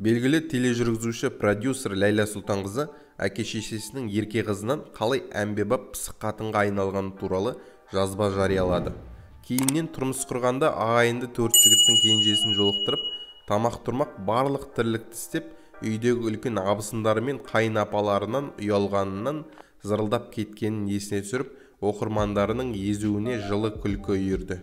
Белгілі тележүргізуші продюсер Ләйла Сұлтанқызы әке-шешесінің ерке қызынан қалай әмбебап пысық қатынға айналғаны туралы жазба жариялады. Кейіннен тұрмыс құрғанда ағайынды 4 жігіттің кенжесін жолықтырып, тамақ-тұрмақ барлық тірлікті істеп, үйдегі үлкен абысындары мен қайын апаларынан ұялғанынан зырылдап кеткенін есіне түсіріп, оқырмандарының езуіне жылы күлкі үйірді.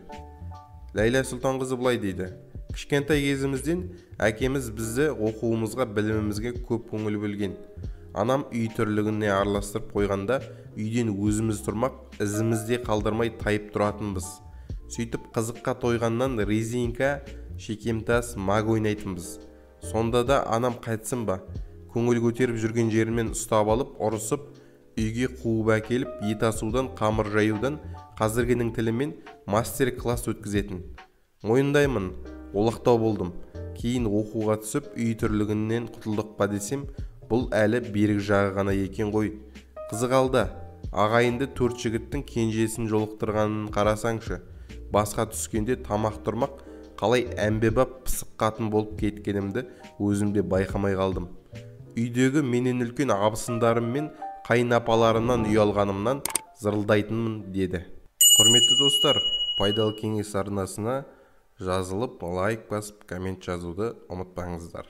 Ләйла Сұлтанқызы былай дейді: кішкентай кезімізден әкеміз бізді оқуымызға, білімімізге көп көңіл бөлген. Анам үй тірлігіне араластырып қойғанда үйден өзіміз тұрмақ, ізімізде қалдырмай тайып тұратынбыз. Сөйтіп қызыққа тойғаннан резинка, шекемтас, маг ойнайтынбыз. Сонда да анам қайтсын ба, көңіл көтеріп жүрген жерімен ұстап алып, ұрысып, үйге қуып әкеліп, ет асудан, қамыр жаюдан, қазіргінің тілімен мастер-класс өткізетін. Мойындаймын, олақтау болдым. Кейін оқуға түсіп, үй тірлігінен құтылдық па десем, бұл әлі берік жағы ғана екен ғой. Қызық алда, ағайынды 4 жігіттің кенжесін жолықтырғанын қарасаңшы. Басқа түскенде тамақ-тұрмақ қалай әмбебап пысық қатын болып кеткенімді өзімде байқамай қалдым. Үйдегі менен үлкен абысындарым мен қайын апаларымнан ұялғанымнан зырылдайтынмын деді. Құрметті достар, пайдалы кеңес арнасына жазылып, лайк басып, коммент жазуды ұмытпаңыздар.